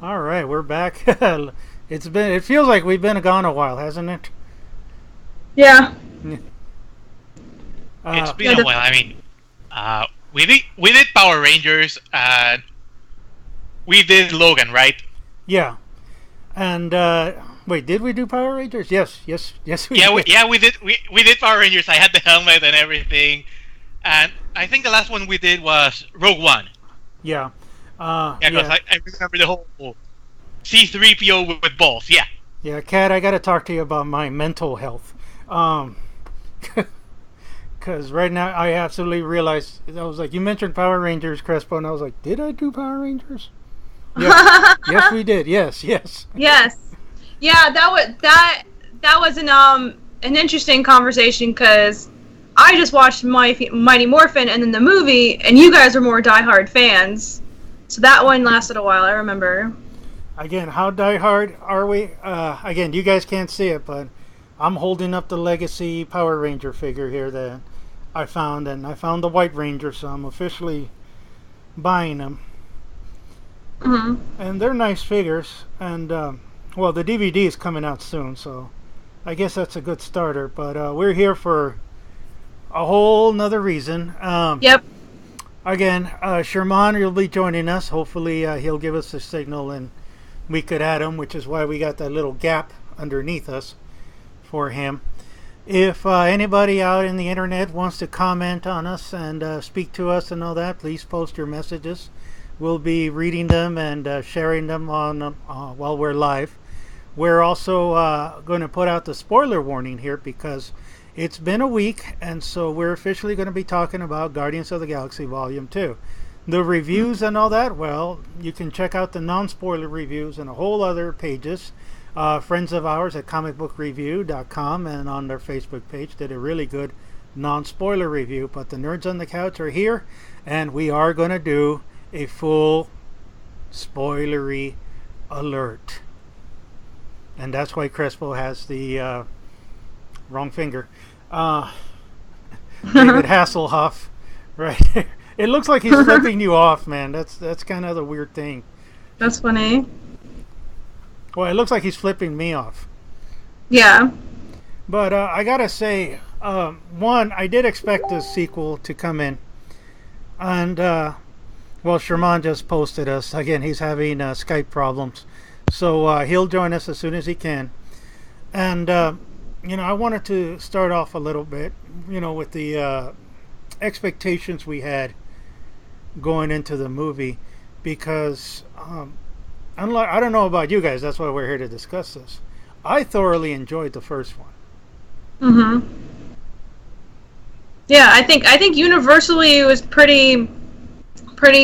All right, we're back. It feels like we've been gone a while, hasn't it? Yeah. It's Uh, been Yeah. a while. I mean, we did Power Rangers. We did Logan, right? yeah. And wait, did we do Power Rangers? Yes, yes, yes, we Yeah, we did. yeah we did we did Power Rangers. I had the helmet and everything, and I think the last one we did was Rogue One. Yeah, Yeah, because yeah, I remember the whole C-3PO with balls. Yeah. yeah. Kat, I got to talk to you about my mental health. Um, because right now I absolutely realized I was like, you mentioned Power Rangers, Crespo, and I was like, did I do Power Rangers? Yes, yes, we did. Yes, yes. Yes. Yeah, that was an interesting conversation because I just watched Mighty Morphin and then the movie, and you guys were more diehard fans. So that one lasted a while. I remember. Again, how diehard are we? Again, you guys can't see it, but I'm holding up the Legacy Power Ranger figure here that I found, and I found the White Ranger, so I'm officially buying them. Hmm. And they're nice figures, and well, the DVD is coming out soon, so I guess that's a good starter. But we're here for a whole nother reason. Yep. Again, Chermone will be joining us. Hopefully, he'll give us a signal and we could add him, which is why we got that little gap underneath us for him. If anybody out in the internet wants to comment on us and speak to us and all that, please post your messages. We'll be reading them and sharing them on while we're live. We're also going to put out the spoiler warning here because it's been a week, and so we're officially going to be talking about Guardians of the Galaxy Volume 2. The reviews and all that, well, you can check out the non-spoiler reviews and a whole other pages. Friends of ours at comicbookreview.com and on their Facebook page did a really good non-spoiler review. But the nerds on the couch are here, and we are going to do a full spoilery alert. And that's why Crespo has the wrong finger. David Hasselhoff, right there. It looks like he's flipping you off, man. That's kind of the weird thing. That's funny. Well, it looks like he's flipping me off. Yeah. But I gotta say, one, I did expect the sequel to come in, and well, Sherman just posted us again. He's having Skype problems, so he'll join us as soon as he can. And I wanted to start off a little bit, with the expectations we had going into the movie, because unlike, I don't know about you guys, that's why we're here to discuss this. I thoroughly enjoyed the first one. Mhm. Yeah, I think universally it was pretty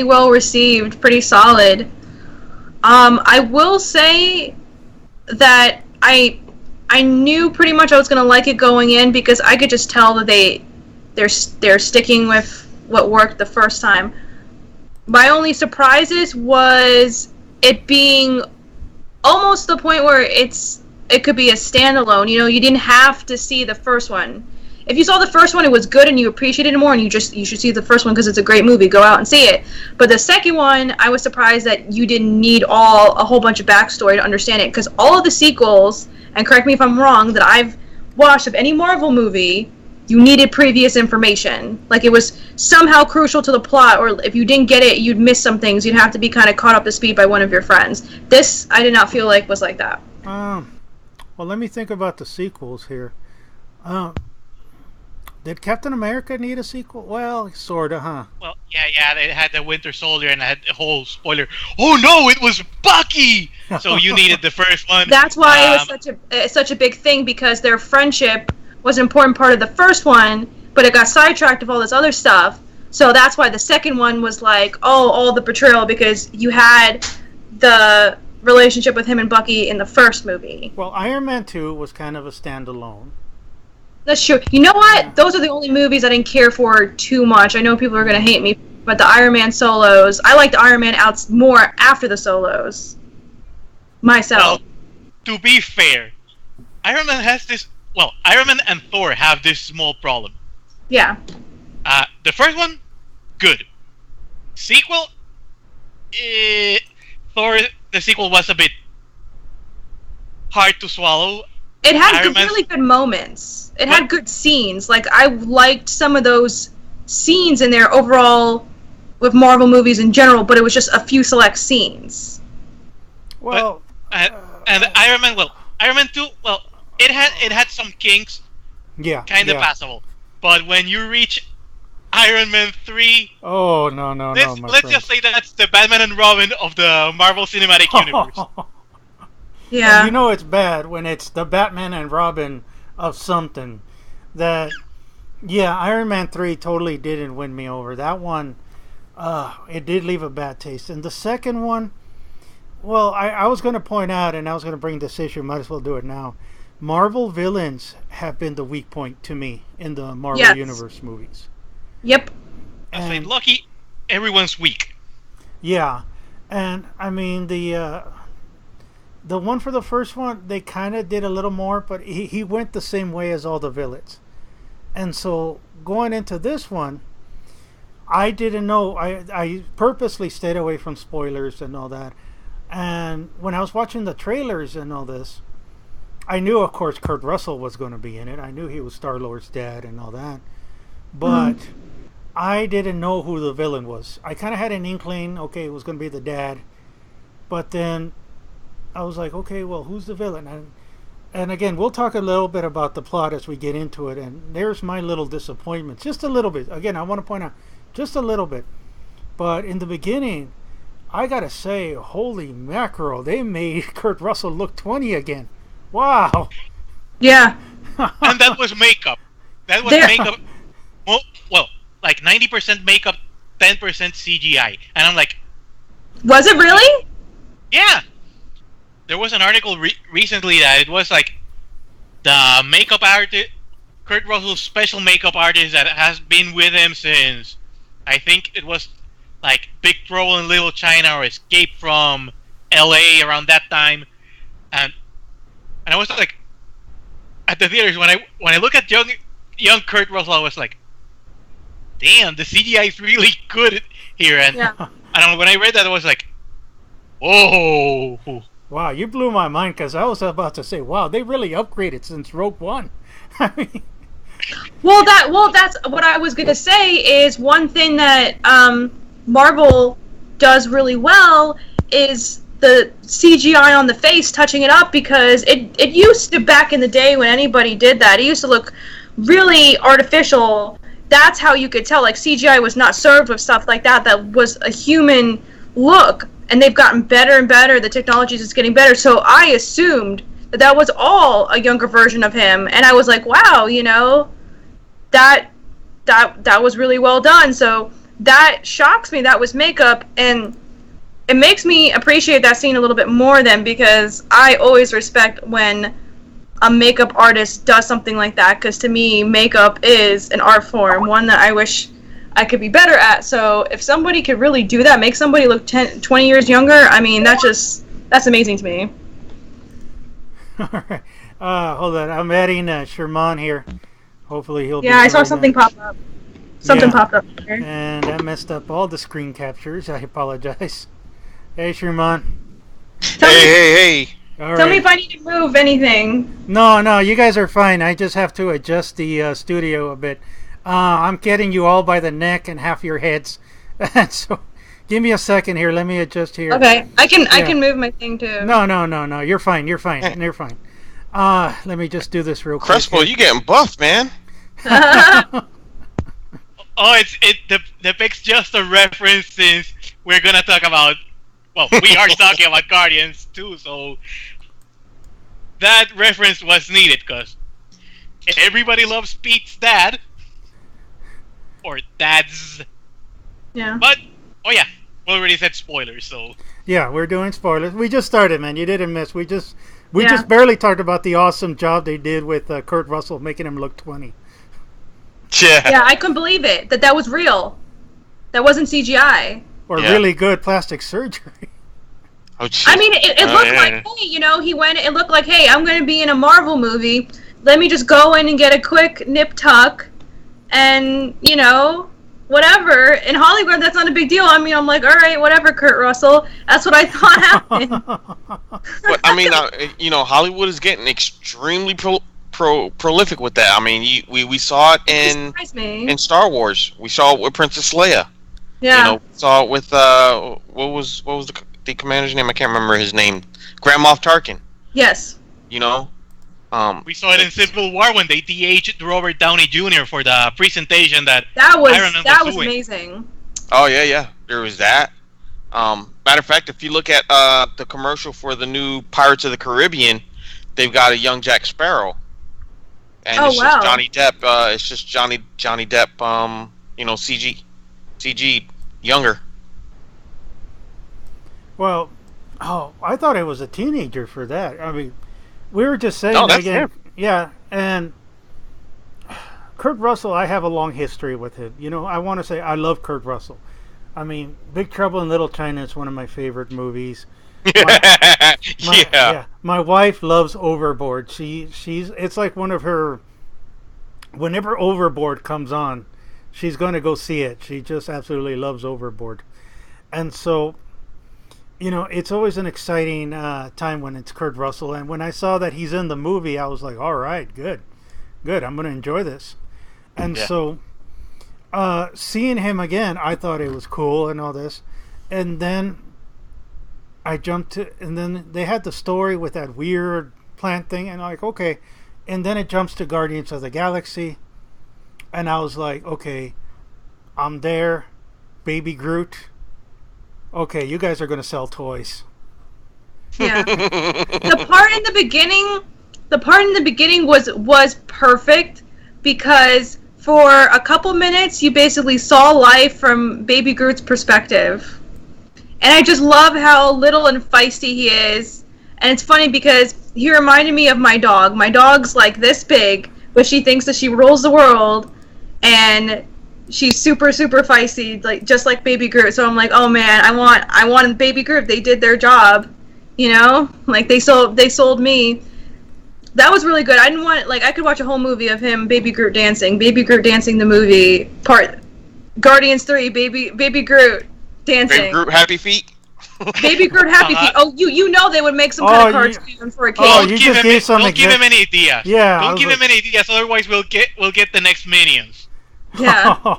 well received, pretty solid. I will say that I knew pretty much I was gonna like it going in because I could just tell that they're sticking with what worked the first time. My only surprises was it being almost the point where it could be a standalone. You didn't have to see the first one. If you saw the first one, it was good and you appreciated it more, and you should see the first one because it's a great movie. Go out and see it. But the second one, I was surprised that you didn't need a whole bunch of backstory to understand it, because all of the sequels, and correct me if I'm wrong, that I've watched of any Marvel movie, you needed previous information. Like it was somehow crucial to the plot, or if you didn't get it, you'd miss some things. You'd have to be kind of caught up to speed by one of your friends. This, I did not feel like was like that. Well, let me think about the sequels here. Uh, did Captain America need a sequel? Well, sorta, huh? Well, yeah. They had the Winter Soldier and I had the whole spoiler. Oh no, it was Bucky. So you needed the first one. That's why it was such a big thing, because their friendship was an important part of the first one, but it got sidetracked with all this other stuff. So that's why the second one was like, oh, all the betrayal, because you had the relationship with him and Bucky in the first movie. Well, Iron Man 2 was kind of a standalone. That's true. You know what? Those are the only movies I didn't care for too much. I know people are going to hate me, but the Iron Man solos, I liked Iron Man outs more after the solos. Myself. Well, to be fair, Iron Man has this. Well, Iron Man and Thor have this small problem. Yeah. The first one, good. Sequel, Thor the sequel was a bit hard to swallow. It had Iron Man's- really good moments. It had good scenes. Like, I liked some of those scenes in there overall with Marvel movies in general, but it was just a few select scenes. Well, and Iron Man 2, well, it had some kinks, kind of passable. But when you reach Iron Man 3, oh no, let's just say that's the Batman and Robin of the Marvel Cinematic Universe. Yeah. And you know it's bad when it's the Batman and Robin of something. That, Iron Man 3 totally didn't win me over. That one, it did leave a bad taste. And the second one, well, I was going to point out, and I was going to bring this issue, might as well do it now. Marvel villains have been the weak point to me in the Marvel Universe movies. Yep. I say, lucky, everyone's weak. Yeah. And, I mean, the one for the first one, they kind of did a little more, but he went the same way as all the villains. And so, going into this one, I didn't know. I purposely stayed away from spoilers and all that. And when I was watching the trailers and all this, I knew, of course, Kurt Russell was going to be in it. I knew he was Star-Lord's dad and all that. But I didn't know who the villain was. I kind of had an inkling, okay, it was going to be the dad. But then I was like, okay, well, who's the villain? And again, we'll talk a little bit about the plot as we get into it. And there's my little disappointment. Just a little bit. Again, I want to point out, just a little bit. But in the beginning, I got to say, holy mackerel, they made Kurt Russell look 20 again. Wow. Yeah. And that was makeup. That was makeup. Well, like 90% makeup, 10% CGI. And I'm like... Was it really? Yeah. There was an article recently that it was like the makeup artist, Kurt Russell's special makeup artist that has been with him since, I think it was like Big Trouble in Little China or Escape from LA around that time. And I was like, at the theaters, when I look at young Kurt Russell, I was like, damn, the CGI is really good here. And when I read that, I was like, whoa. Wow, you blew my mind, because I was about to say, wow, they really upgraded since Rogue One. I mean... Well, that's what I was going to say, is one thing that Marvel does really well is the CGI on the face, touching it up, because it used to, back in the day when anybody did that, it used to look really artificial. That's how you could tell, like, CGI was not served with stuff like that was a human look, and they've gotten better and better, the technology is getting better, so I assumed that was all a younger version of him, and I was like, wow, you know, that was really well done. So that shocks me, that was makeup, and it makes me appreciate that scene a little bit more then, because I always respect when a makeup artist does something like that, because to me, makeup is an art form, one that I wish I could be better at. So if somebody could really do that, make somebody look 20 years younger, I mean, that's amazing to me. All right. Hold on. I'm adding Chermone here. Hopefully he'll be... Yeah, I saw something pop up. Something popped up here. And I messed up all the screen captures. I apologize. Hey, Chermone. Hey. Tell me if I need to move anything. No, you guys are fine. I just have to adjust the studio a bit. I'm getting you all by the neck and half your heads. So, give me a second here. Let me adjust here. Okay, I can move my thing too. No. You're fine. You're fine. Let me just do this real quick. Crespo, you getting buffed, man. The pic's just a reference, since we're gonna talk about... Well, we are talking about Guardians too, so... That reference was needed, because... Everybody loves Pete's dad. Or dads. Yeah. But, we already said spoilers, so... Yeah, we're doing spoilers. We just started, man. You didn't miss. We just barely talked about the awesome job they did with Kurt Russell, making him look 20. Yeah, I couldn't believe it. That was real. That wasn't CGI. Or really good plastic surgery. Oh, geez. I mean, it looked like, hey, you know, it looked like, hey, I'm going to be in a Marvel movie. Let me just go in and get a quick nip tuck. And, you know, whatever. In Hollywood, that's not a big deal. I mean, I'm like, all right, whatever, Kurt Russell. That's what I thought happened. But I mean, Hollywood is getting extremely prolific with that. I mean, we saw it in Star Wars. We saw it with Princess Leia. Yeah. We saw it with what was the commander's name? I can't remember his name. Grand Moff Tarkin. Yes. We saw it in Civil War when they de-aged Robert Downey Jr. for the presentation that was amazing. Oh yeah, there was that. Matter of fact, if you look at the commercial for the new Pirates of the Caribbean, they've got a young Jack Sparrow, and it's just Johnny Depp. It's just Johnny Depp. CG younger. Well, I thought it was a teenager for that. I mean, we were just saying again. Him. Yeah, and Kurt Russell, I have a long history with him. I want to say I love Kurt Russell. I mean, Big Trouble in Little China is one of my favorite movies. My wife loves Overboard. It's like one of her. Whenever Overboard comes on, she's going to go see it. She just absolutely loves Overboard, and so. It's always an exciting time when it's Kurt Russell. And when I saw that he's in the movie, I was like, all right, good. I'm going to enjoy this. And so seeing him again, I thought it was cool and all this. And then I jumped to, and then they had the story with that weird plant thing. And I'm like, okay. And then it jumps to Guardians of the Galaxy. And I was like, okay, I'm there. Baby Groot. Okay, you guys are going to sell toys. Yeah. The part in the beginning was perfect because for a couple minutes you basically saw life from Baby Groot's perspective. And I just love how little and feisty he is. And it's funny because he reminded me of my dog. My dog's like this big, but she thinks that she rules the world. And she's super, super feisty, just like Baby Groot. So I'm like, oh man, I want Baby Groot. They did their job, Like they sold me. That was really good. I didn't want I could watch a whole movie of him, Baby Groot dancing the movie Guardians 3, Baby Groot dancing. Baby Groot happy feet. Baby Groot happy feet. Oh, they would make some kind of cartoon for a kid. Don't give him any ideas. Yeah. Don't give him any ideas, otherwise we'll get the next Minions. Yeah.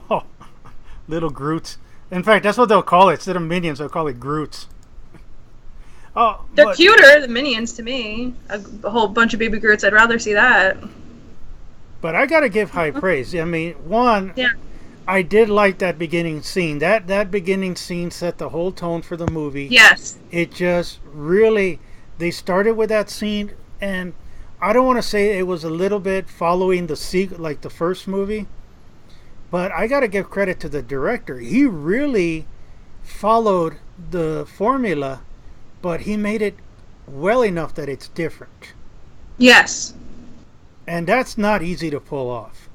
Little Groots. In fact, that's what they'll call it. Instead of Minions, they'll call it Groots. They're cuter, the Minions, to me. A whole bunch of Baby Groots, I'd rather see that. But I gotta give high praise. I mean, one, I did like that beginning scene. That beginning scene set the whole tone for the movie. Yes. It just really, they started with that scene, and I don't want to say it was a little bit following like the first movie. But I got to give credit to the director. He really followed the formula, but he made it well enough that it's different. Yes. And that's not easy to pull off.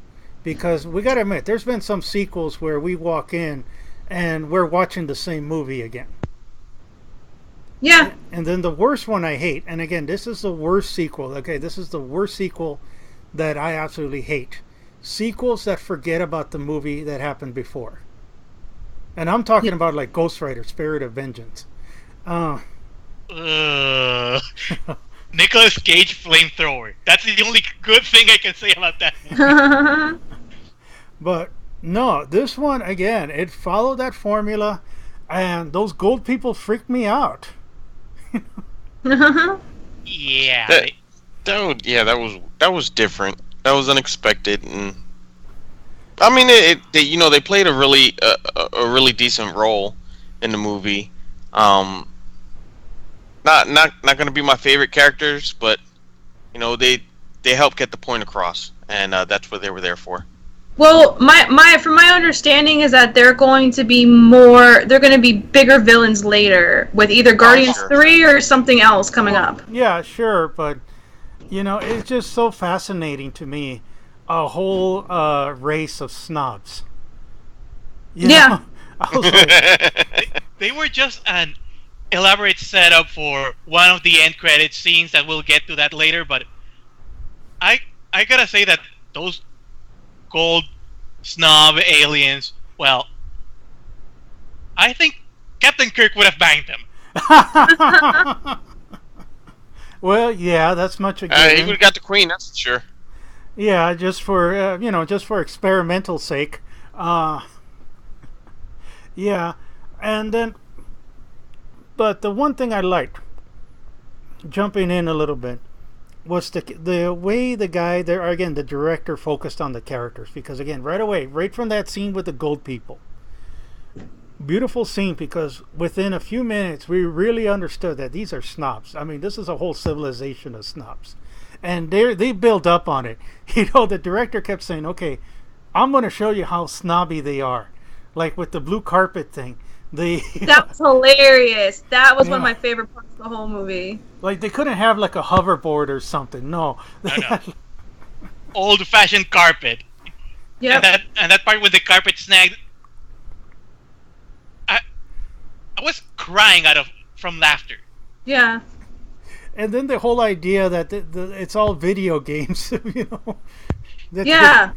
Because we got to admit, there's been some sequels where we walk in and we're watching the same movie again. Yeah. And then the worst one I hate, and again, this is the worst sequel. Okay, this is the worst sequel that I absolutely hate. Sequels that forget about the movie that happened before. And I'm talking about like Ghost Rider, Spirit of Vengeance. Nicolas Cage flamethrower. That's the only good thing I can say about that. But no, this one, again, it followed that formula, and those gold people freaked me out. Yeah. That was different. That was unexpected, and I mean, they played a really decent role in the movie. Not going to be my favorite characters, but they helped get the point across, and that's what they were there for. Well, from my understanding is that they're going to be bigger villains later with either Guardians 3 or something else coming up. Yeah, sure, but it's just so fascinating to me, a whole race of snobs. I was like, they were just an elaborate setup for one of the end credit scenes that we'll get to that later, but I gotta say that those gold snob aliens well, I think Captain Kirk would have banged him. Well, yeah, that's much a He given. would have got the queen, that's for sure. Yeah, just for just for experimental sake. Yeah, and then, but the one thing I liked, jumping in a little bit, was the way the guy there again, the director focused on the characters, because again, right away, right from that scene with the gold people, beautiful scene, because within a few minutes we really understood that these are snobs. I mean, this is a whole civilization of snobs, and they build up on it. The director kept saying, "Okay, I'm going to show you how snobby they are," like with the blue carpet thing. That was hilarious. That was one of my favorite parts of the whole movie. Like they couldn't have like a hoverboard or something. No. Old-fashioned carpet. Yeah. And that part with the carpet snagged. I was crying from laughter. Yeah. And then the whole idea that it's all video games, Yeah.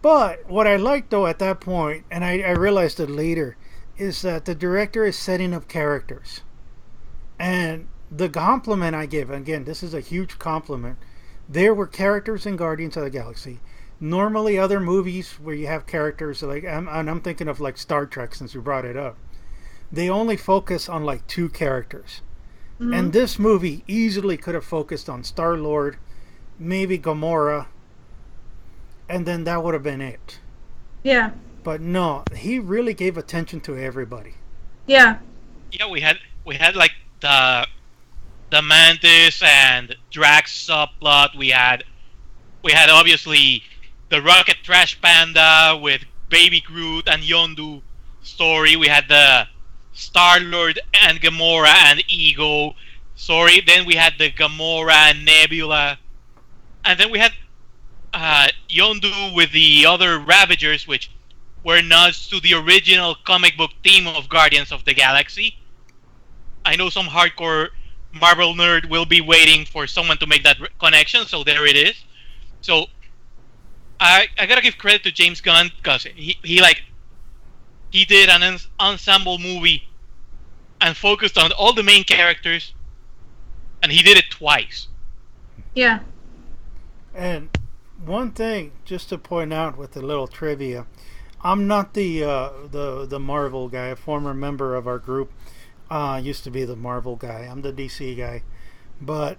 But what I liked though at that point, and I realized it later, is that the director is setting up characters. And the compliment I give, again, this is a huge compliment, there were characters in Guardians of the Galaxy. Normally other movies where you have characters, like, and I'm thinking of like Star Trek since you brought it up, they only focus on like two characters. Mm-hmm. And this movie easily could have focused on Star-Lord, maybe Gamora, and then that would have been it. Yeah. But no, he really gave attention to everybody. Yeah. Yeah, we had like the Mantis and Drax subplot. We had obviously the Rocket Trash Panda with Baby Groot and Yondu story. We had the Star-Lord and Gamora and Ego story. Then we had the Gamora and Nebula. And then we had Yondu with the other Ravagers, which were nods to the original comic book theme of Guardians of the Galaxy. I know some hardcore Marvel nerd will be waiting for someone to make that connection, so there it is. So I gotta give credit to James Gunn, because he did an ensemble movie and focused on all the main characters, and he did it twice. Yeah. And one thing just to point out with a little trivia, I'm not the Marvel guy. A former member of our group used to be the Marvel guy. I'm the DC guy. But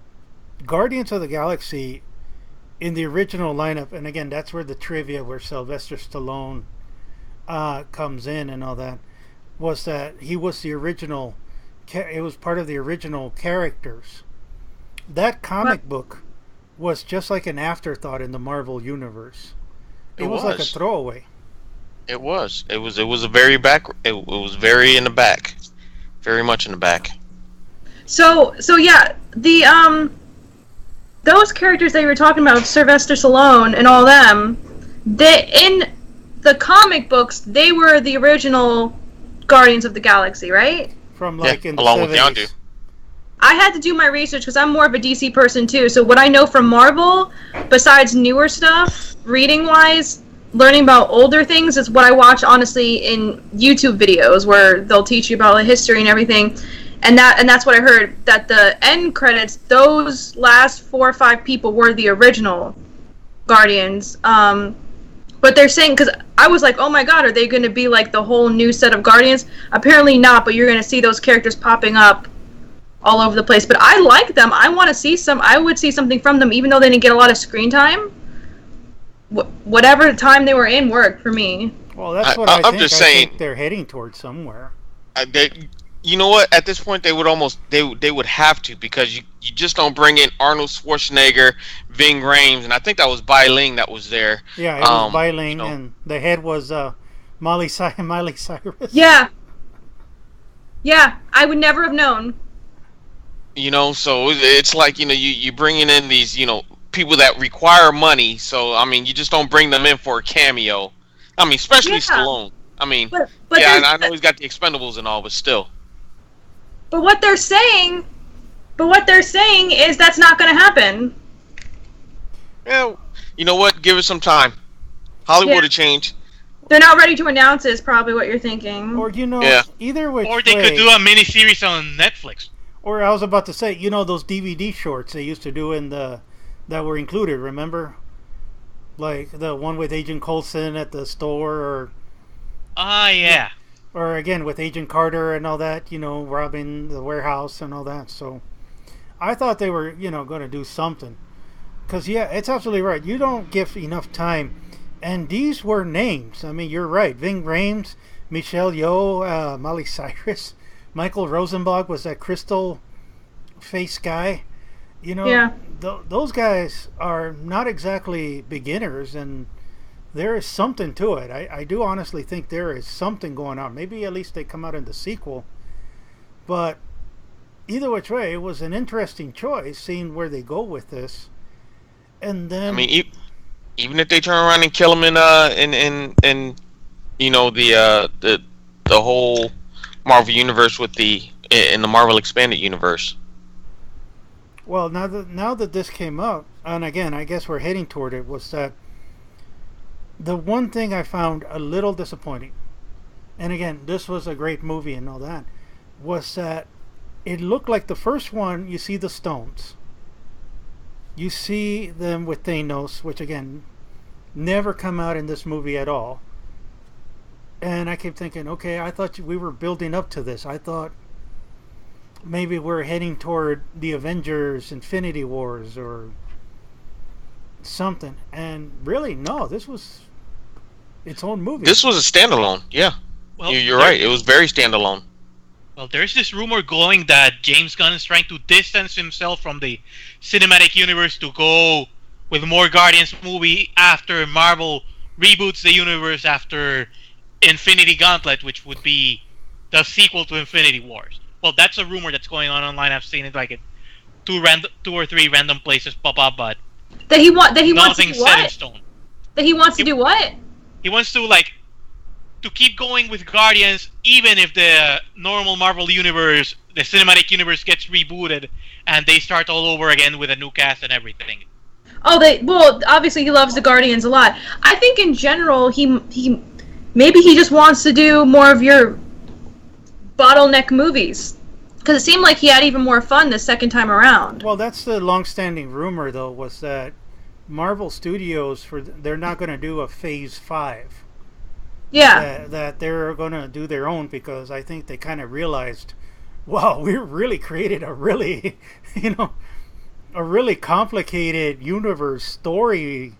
Guardians of the Galaxy, in the original lineup, and again, that's where the trivia where Sylvester Stallone comes in and all that, was that he was the original. It was part of the original characters. That comic book was just like an afterthought in the Marvel universe. It was like a throwaway. It was a very back. It was very in the back, very much in the back. So yeah, the those characters that you were talking about, Sylvester Stallone and all them, in the comic books, they were the original Guardians of the Galaxy, right? From like in the along 70s. with Yondu. I had to do my research because I'm more of a DC person too. So what I know from Marvel, besides newer stuff, reading-wise, learning about older things, is what I watch honestly in YouTube videos where they'll teach you about the history and everything. And that's what I heard, that the end credits, those last 4 or 5 people were the original Guardians. But they're saying, because I was like, oh my god, are they going to be like the whole new set of Guardians? Apparently not, but you're going to see those characters popping up all over the place. But I like them. I want to see I would see something from them, even though they didn't get a lot of screen time. Whatever time they were in worked for me. Well, that's what I'm just saying. I think they're heading towards somewhere. You know what? At this point, they would have to, because you just don't bring in Arnold Schwarzenegger, Ving Rhames, and I think that was Bai Ling that was there. Yeah, it was Bai Ling, and the head was Miley Cyrus. Yeah, I would never have known. So it's like you bringing in these people that require money. So I mean, you just don't bring them in for a cameo. I mean, especially Stallone. I mean, but I know he's got the Expendables and all, but still. But what they're saying is that's not going to happen. Yeah, you know what? Give it some time. Hollywood will change. They're not ready to announce it, is probably what you're thinking. Or, either which Or they could do a mini-series on Netflix. Or I was about to say, those DVD shorts they used to do that were included, remember? Like the one with Agent Coulson at the store, or... yeah. Or, again, with Agent Carter and all that, robbing the warehouse and all that. So, I thought they were, going to do something. Because, yeah, it's absolutely right. You don't give enough time. And these were names. I mean, you're right. Ving Rhames, Michelle Yeoh, Miley Cyrus, Michael Rosenbaum was that crystal face guy. Yeah. Those guys are not exactly beginners, and there is something to it. I do honestly think there is something going on. Maybe at least they come out in the sequel. But either which way, it was an interesting choice, seeing where they go with this. And then... Even if they turn around and kill him in the whole Marvel universe in the Marvel Expanded Universe. Well, now that this came up, and again, I guess we're heading toward it, was that the one thing I found a little disappointing, and again, this was a great movie and all that, was that it looked like the first one, you see the stones. You see them with Thanos, which again, never come out in this movie at all. And I kept thinking, okay, I thought we were building up to this. I thought maybe we're heading toward the Avengers Infinity Wars or something. And really, no, this was its own movie. This was a standalone, yeah. Well, you're right, it was very standalone. Well, there's this rumor going that James Gunn is trying to distance himself from the cinematic universe to go with more Guardians movie after Marvel reboots the universe after Infinity Gauntlet, which would be the sequel to Infinity Wars. Well, that's a rumor that's going on online. I've seen it like at two or three random places pop up, but nothing's set in stone. That he wants to do what? He wants to keep going with Guardians, even if the normal Marvel universe, the cinematic universe, gets rebooted and they start all over again with a new cast and everything. Obviously he loves the Guardians a lot. I think in general he maybe he just wants to do more of your bottleneck movies, because it seemed like he had even more fun the second time around. Well, that's the long-standing rumor, though, was that Marvel Studios they're not going to do a Phase 5. Yeah. That they're going to do their own, because I think they kind of realized, wow, we really created a really, a really complicated universe story,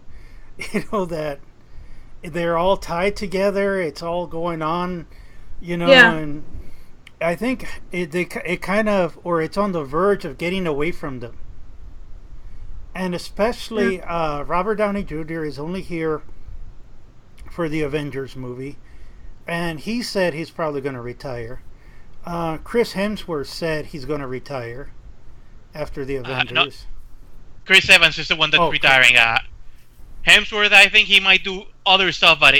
that they're all tied together. It's all going on, yeah. And I think it kind of, or it's on the verge of getting away from them. And especially Robert Downey Jr. is only here for the Avengers movie, and he said he's probably going to retire. Chris Hemsworth said he's going to retire after the Avengers. No. Chris Evans is the one that's retiring. Hemsworth, I think he might do other stuff, but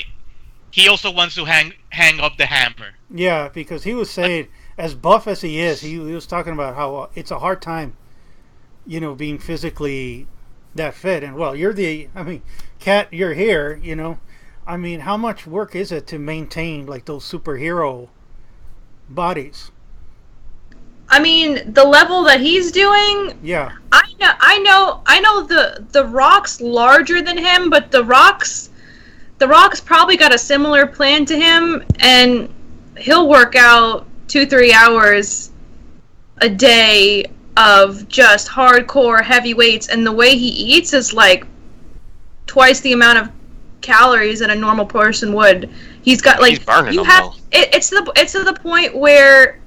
he also wants to hang up the hammer. Yeah, because he was saying, as buff as he is, he was talking about how it's a hard time, being physically that fit. And well, Kat, you're here, I mean, how much work is it to maintain like those superhero bodies? I mean, the level that he's doing. Yeah. I know the Rock's larger than him, but the Rock's probably got a similar plan to him, and he'll work out 2-3 hours a day of just hardcore heavy weights, and the way he eats is like twice the amount of calories that a normal person would. He's got like, it's to the point where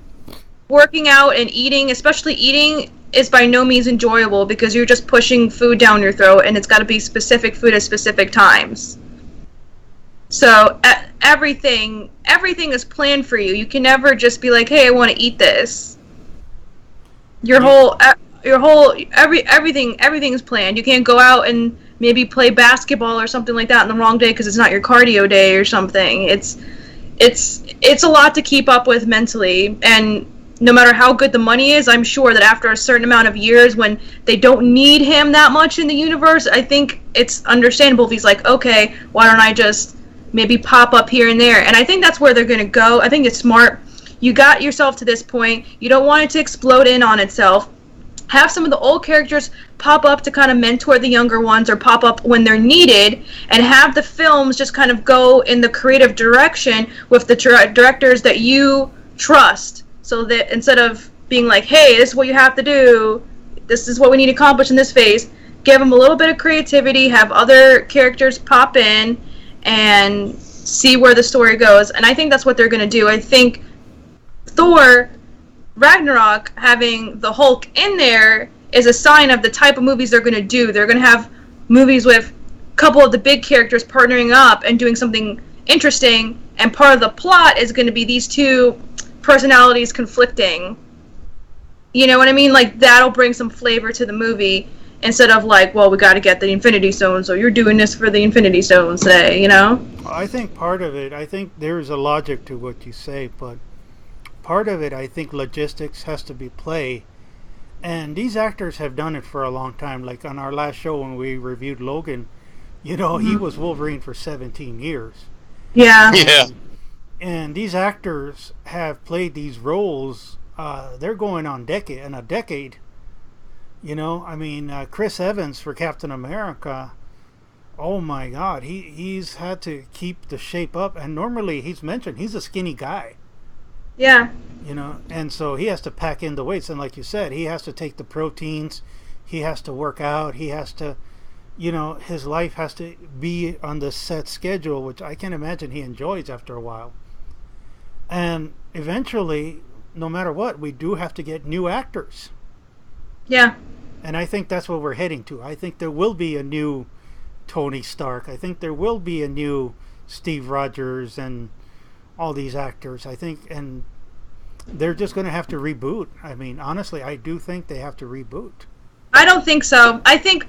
working out and eating, especially eating, is by no means enjoyable, because you're just pushing food down your throat, and it's got to be specific food at specific times. So everything is planned for you. You can never just be like, "Hey, I want to eat this." Everything is planned. You can't go out and maybe play basketball or something like that on the wrong day because it's not your cardio day or something. It's a lot to keep up with mentally, and no matter how good the money is, I'm sure that after a certain amount of years when they don't need him that much in the universe, I think it's understandable if he's like, okay, why don't I just maybe pop up here and there. And I think that's where they're going to go. I think it's smart. You got yourself to this point. You don't want it to explode in on itself. Have some of the old characters pop up to kind of mentor the younger ones or pop up when they're needed, and have the films just kind of go in the creative direction with the directors that you trust. So that instead of being like, hey, this is what you have to do, this is what we need to accomplish in this phase, give them a little bit of creativity, have other characters pop in, and see where the story goes. And I think that's what they're going to do. I think Thor Ragnarok having the Hulk in there is a sign of the type of movies they're going to do. They're going to have movies with a couple of the big characters partnering up and doing something interesting, and part of the plot is going to be these two personalities conflicting. You know what I mean? Like, that'll bring some flavor to the movie, instead of like, well, we got to get the Infinity Stone, so you're doing this for the Infinity Stones today, you know? I think part of it, I think there's a logic to what you say, but part of it, I think logistics has to be play. And these actors have done it for a long time. Like on our last show when we reviewed Logan, you know, he was Wolverine for 17 years. Yeah. Yeah. And these actors have played these roles, they're going on a decade. You know, I mean, Chris Evans for Captain America, oh my God, he's had to keep the shape up. And normally, he's mentioned, he's a skinny guy. Yeah. You know, and so he has to pack in the weights. And like you said, he has to take the proteins. He has to work out. He has to, you know, his life has to be on the set schedule, which I can imagine he enjoys after a while. And eventually, no matter what, we do have to get new actors. Yeah. And I think that's what we're heading to. I think there will be a new Tony Stark. I think there will be a new Steve Rogers and all these actors. I think, and they're just going to have to reboot. I mean, honestly, I do think they have to reboot. I don't think so. I think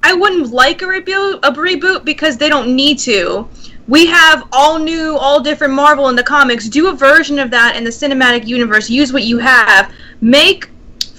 I wouldn't like a reboot because they don't need to. We have all new, all different Marvel in the comics. Do a version of that in the cinematic universe. Use what you have. Make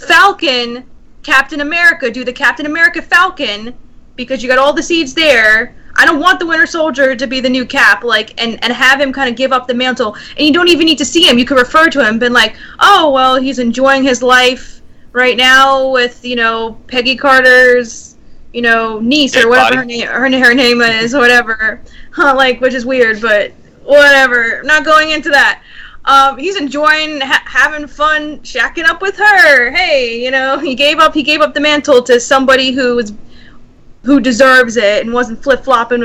Falcon Captain America. Do the Captain America Falcon, because you got all the seeds there. I don't want the Winter Soldier to be the new Cap, like, and have him kind of give up the mantle. And you don't even need to see him. You can refer to him, been like, oh, well, he's enjoying his life right now with, you know, Peggy Carter's, you know, niece or whatever her name is, whatever. Like, which is weird, but whatever. I'm not going into that. He's enjoying having fun, shacking up with her. Hey, you know, he gave up the mantle to somebody who deserves it and wasn't flip-flopping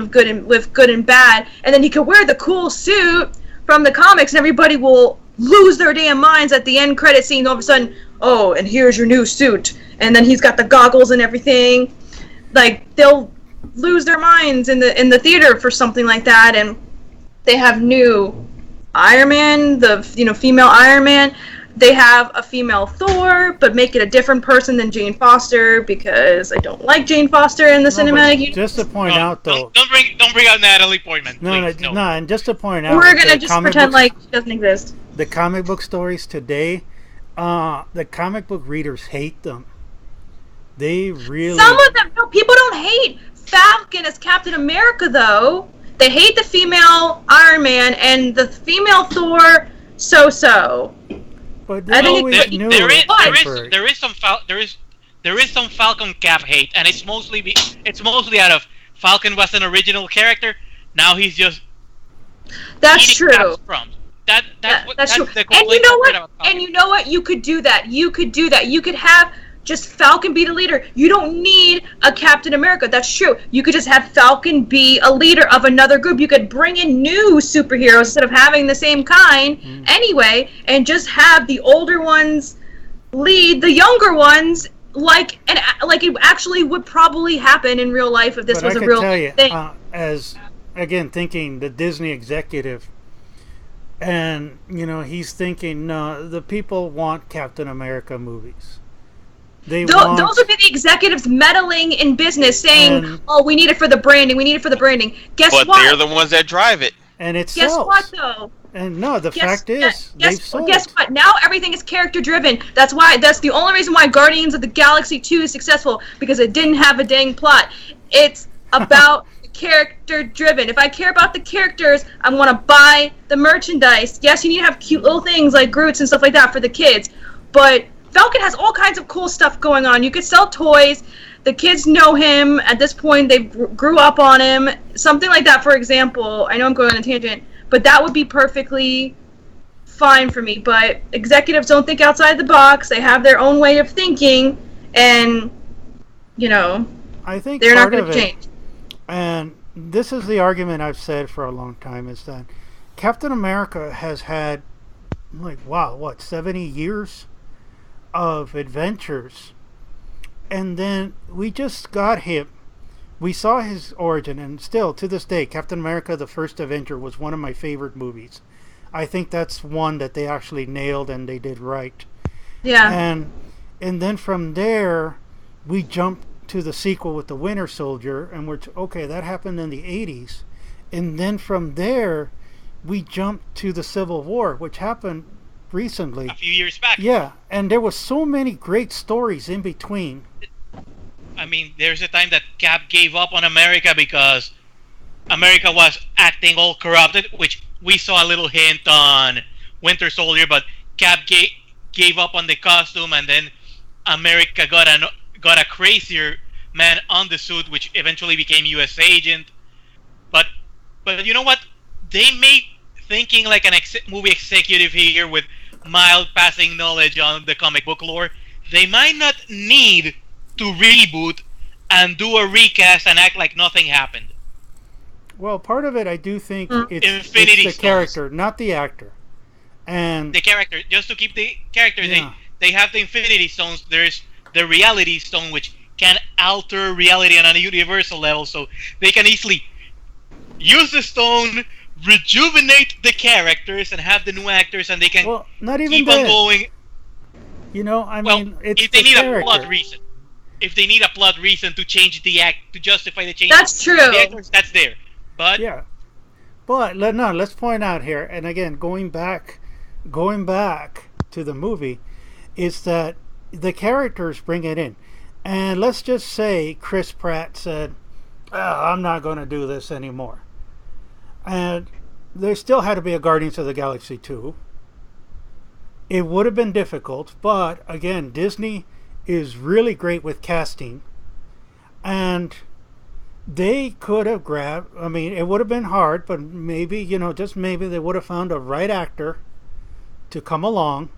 with good and bad. And then he could wear the cool suit from the comics, and everybody will lose their damn minds at the end credit scene. All of a sudden, oh, and here's your new suit. And then he's got the goggles and everything. Like, they'll lose their minds in the theater for something like that. And they have new Iron Man, the, you know, female Iron Man. They have a female Thor, but make it a different person than Jane Foster, because I don't like Jane Foster in the cinematic universe. Just to point out, though, don't bring out Natalie Portman. No, and just to point out, we're gonna just pretend like she doesn't exist. The comic book stories today, the comic book readers hate them. They really. Some of them, no, people don't hate Falcon as Captain America, though. They hate the female Iron Man and the female Thor. So. But there is some Falcon Cap hate, and it's mostly out of Falcon was an original character. Now he's just that's true. That's true. And you know what? And you know what? You could do that. You could have just Falcon be the leader. You don't need a Captain America. That's true. You could just have Falcon be a leader of another group. You could bring in new superheroes instead of having the same kind anyway, and just have the older ones lead the younger ones, like it actually would probably happen in real life if this was a real thing. As again, thinking the Disney executive, and you know, he's thinking, no, the people want Captain America movies. Those would be the executives meddling in business, saying, "Oh, we need it for the branding. We need it for the branding." Guess what? But they're the ones that drive it. And it Guess sells. what, though? And no, the fact is, they've sold. Guess what? Now everything is character driven. That's the only reason why Guardians of the Galaxy 2 is successful, because it didn't have a dang plot. It's about the character driven. If I care about the characters, I want to buy the merchandise. Yes, you need to have cute little things like Groots and stuff like that for the kids, but Falcon has all kinds of cool stuff going on. You could sell toys. The kids know him. At this point, they grew up on him. Something like that, for example. I know I'm going on a tangent, but that would be perfectly fine for me. But executives don't think outside the box. They have their own way of thinking, and, you know, I think they're not going to change. And this is the argument I've said for a long time, is that Captain America has had, 70 years of adventures, and then we just got him. We saw his origin, and still to this day, Captain America: The First Avenger was one of my favorite movies. I think that's one that they actually nailed and they did right. Yeah. And then from there, we jumped to the sequel with the Winter Soldier, and okay, that happened in the 80s, and then from there, we jumped to the Civil War, which happened recently, a few years back. Yeah, and there was so many great stories in between. I mean, there's a time that Cap gave up on America because America was acting all corrupted, which we saw a little hint on Winter Soldier, but Cap gave up on the costume, and then America got a crazier man on the suit, which eventually became U.S. agent. But you know what? They made thinking like an movie executive here with mild passing knowledge on the comic book lore. They might not need to reboot and do a recast and act like nothing happened. Well, part of it, I do think it's the character, not the actor. And the character, just to keep the character, yeah. they have the Infinity Stones. There's the Reality Stone, which can alter reality on a universal level, so they can easily use the stone, rejuvenate the characters, and have the new actors, and they can not even keep on going. You know, I mean, it's if they need character. a plot reason. If they need a plot reason to change the act, to justify the change, that's true. The actors, that's there. But yeah, but let's point out here, and again, going back to the movie, is that the characters bring it in, and let's just say Chris Pratt said, "I'm not going to do this anymore," and there still had to be a Guardians of the Galaxy 2. It would have been difficult, but again, Disney is really great with casting, and they could have grabbed, I mean, it would have been hard, but maybe, just maybe they would have found a right actor to come along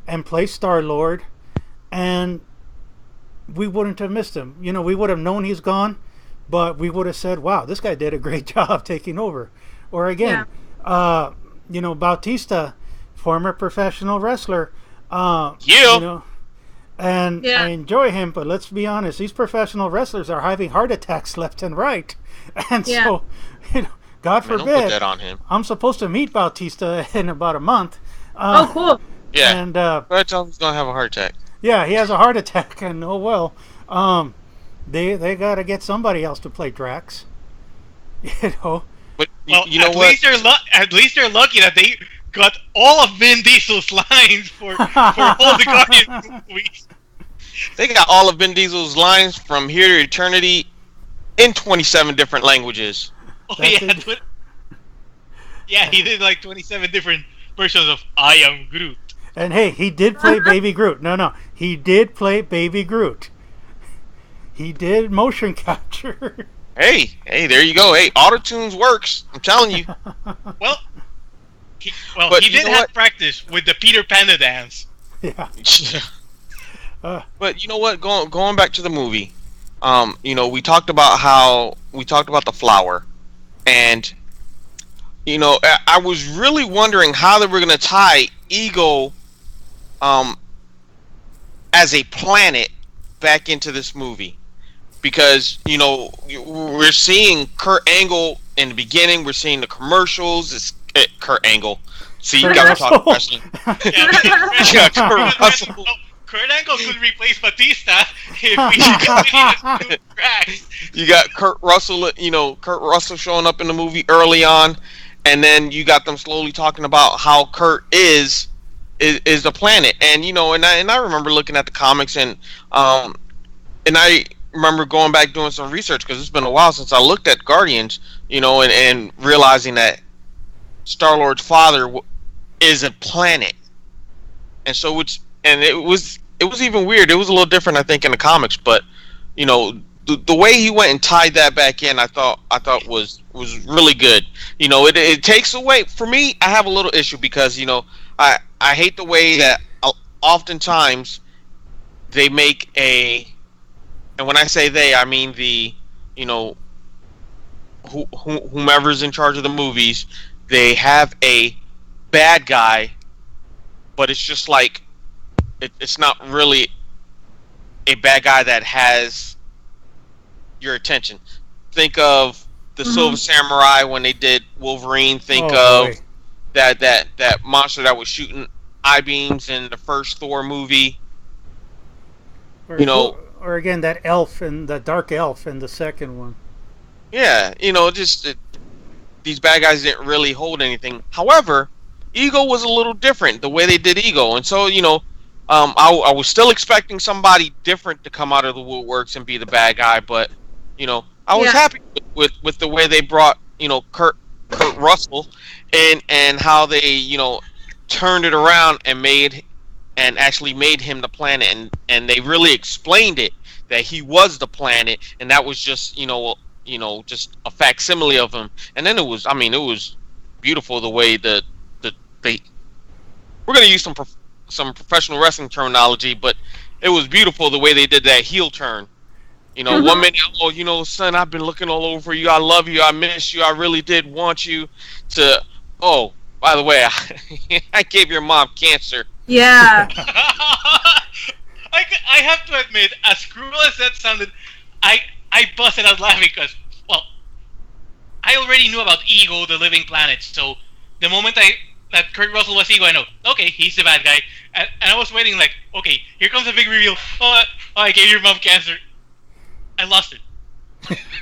and play Star-Lord, and we wouldn't have missed him. We would have known he's gone, but we would have said, wow, this guy did a great job taking over. Or again, Bautista, former professional wrestler, and I enjoy him, but let's be honest, these professional wrestlers are having heart attacks left and right. And so, God forbid, don't put that on him. I'm supposed to meet Bautista in about a month. Oh, cool. Yeah. And I tell him he's going to have a heart attack. Yeah, he has a heart attack, and they got to get somebody else to play Drax. But you know what? At least they're lucky that they got all of Vin Diesel's lines for all the Guardians movies. They got all of Vin Diesel's lines from here to eternity in 27 different languages. Oh, yeah, he did like 27 different versions of I Am Groot. And hey, he did play Baby Groot. No, he did play Baby Groot. He did motion capture. Hey, there you go. Hey, autotunes works. I'm telling you. Well, he did have practice with the Peter Panda dance. Yeah. But you know what? Going back to the movie, we talked about the flower, and I was really wondering how they were going to tie Ego, as a planet back into this movie, because we're seeing Kurt Angle in the beginning, we're seeing the commercials. It's Kurt Angle. See, you got me talking wrestling. Yeah, Kurt Russell. Kurt Angle could replace Batista if he could Drax. You got Kurt Russell showing up in the movie early on, and then you got them slowly talking about how Kurt is the planet, and and I remember looking at the comics, and I remember going back doing some research because it's been a while since I looked at Guardians, and realizing that Star-Lord's father is a planet, and so it was even weird. It was a little different, I think, in the comics, but the way he went and tied that back in, I thought was really good. It takes away for me. I have a little issue because I hate the way that oftentimes they make and when I say they, I mean the whomever's in charge of the movies. They have a bad guy, but it's just like it's not really a bad guy that has your attention. Think of the Silver Samurai when they did Wolverine. Think of that monster that was shooting eye beams in the first Thor movie. Or again, that elf and the dark elf in the second one. Yeah, these bad guys didn't really hold anything. However, Ego was a little different the way they did Ego, and so I was still expecting somebody different to come out of the woodworks and be the bad guy, but I was happy with the way they brought Kurt Russell and how they turned it around and actually made him the planet, and they really explained it that he was the planet, and that was just just a facsimile of him. And then it was beautiful the way they we're going to use some professional wrestling terminology, but it was beautiful the way they did that heel turn. 1 minute, son, I've been looking all over you. I love you. I miss you. I really did want you to. Oh, by the way, I gave your mom cancer. Yeah. I have to admit, as cruel as that sounded, I busted out laughing because, well, I already knew about Ego, the living planet. So the moment that Kurt Russell was Ego, I know, okay, he's the bad guy. And I was waiting like, okay, here comes the big reveal. Oh, I gave your mom cancer. I lost it.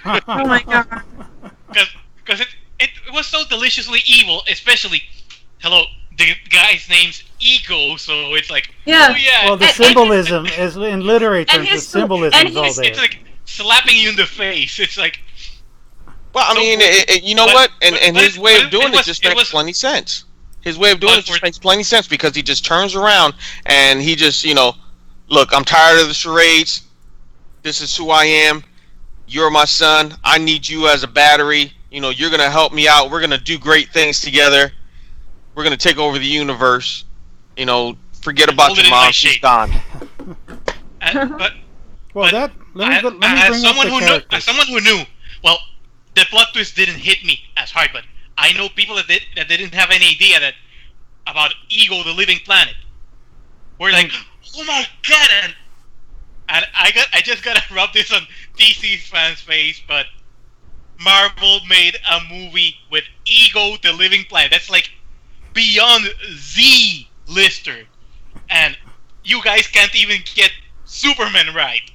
Oh my god. Because it was so deliciously evil, especially, hello, the guy's name's Ego, so it's like, yeah. Oh yeah. Well, the symbolism is in literary terms. The symbolism is all there. It's like slapping you in the face. It's like. Well, I mean, you know what? And his way of doing it just makes plenty sense. His way of doing it just makes plenty sense because he just turns around and he just, look, I'm tired of the charades. This is who I am. You're my son. I need you as a battery. You're going to help me out. We're going to do great things together. We're going to take over the universe. Forget about your mom. She's gone. Let me bring as someone who knew, well, the plot twist didn't hit me as hard, but I know people that didn't have any idea about Ego, the living planet. We're like, oh my god, and I just gotta rub this on DC's fans' face, but Marvel made a movie with Ego, the living planet. That's like beyond Z-lister, and you guys can't even get Superman right.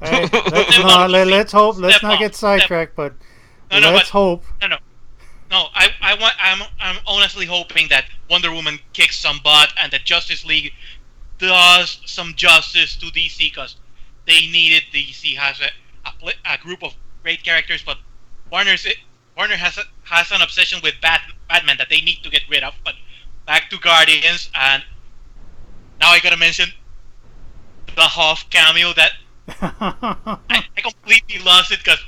Hey, let's hope. Let's not get sidetracked, but let's hope. No. I'm honestly hoping that Wonder Woman kicks some butt and that Justice League does some justice to DC because they need it. DC has a group of great characters, but Warner has an obsession with Batman that they need to get rid of. But back to Guardians, and now I gotta mention the Hoff cameo that I completely lost it because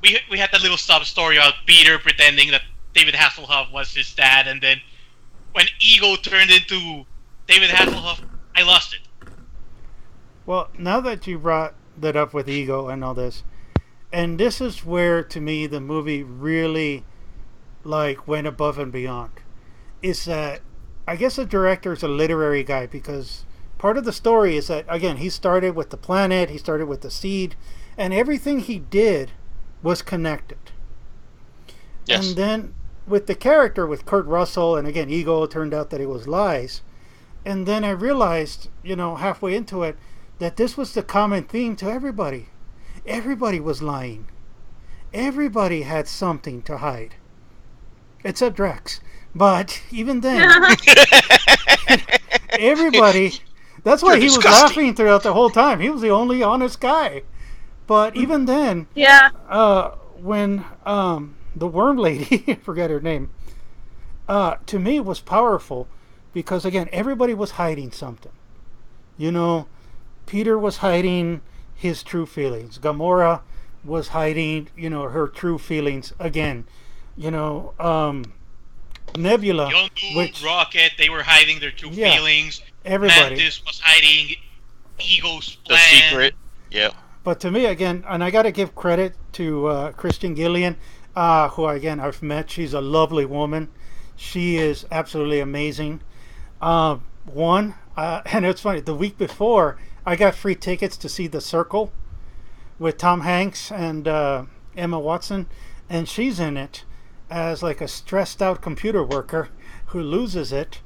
we had that little sub story about Peter pretending that David Hasselhoff was his dad, and then when Ego turned into David Hasselhoff, I lost it. Well, now that you brought that up with Ego and all this, and this is where to me the movie really went above and beyond, is that I guess the director is a literary guy because part of the story is that, again, he started with the planet, he started with the seed, and everything he did was connected. Yes. And then with the character, with Kurt Russell, and again, Ego, it turned out that it was lies. And then I realized, halfway into it, that this was the common theme to everybody. Everybody was lying. Everybody had something to hide. Except Drax. But even then, everybody... That's why he was laughing throughout the whole time. He was the only honest guy. But even then, Yeah. when the worm lady, I forget her name, to me was powerful because again everybody was hiding something. You know, Peter was hiding his true feelings. Gamora was hiding, her true feelings again. You know, Nebula, Yondu, Rocket, they were hiding their true feelings. Everybody. Mantis was hiding Ego's plan. The secret. Yeah. But to me, again, and I got to give credit to Christian Gillian, who, again, I've met. She's a lovely woman. She is absolutely amazing. And it's funny, the week before, I got free tickets to see The Circle with Tom Hanks and Emma Watson, and she's in it as like a stressed out computer worker who loses it.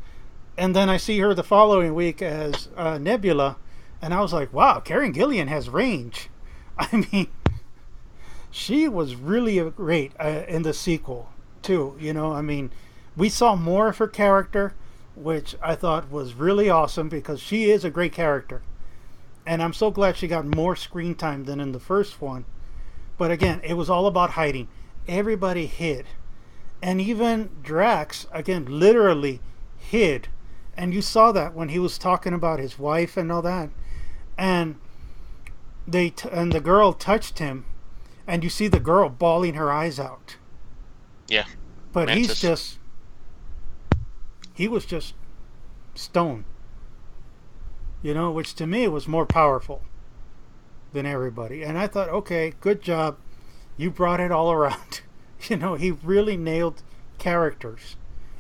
And then I see her the following week as Nebula, and I was like, wow, Karen Gillian has range. I mean, she was really great in the sequel too. I mean, we saw more of her character, which I thought was really awesome because she is a great character. And I'm so glad she got more screen time than in the first one. But again, it was all about hiding. Everybody hid. And even Drax, again, literally hid. And you saw that when he was talking about his wife and all that. And the girl touched him. And you see the girl bawling her eyes out. Yeah. But Mantis. he was just stone. Which to me was more powerful than everybody. And I thought, okay, good job. You brought it all around. He really nailed characters.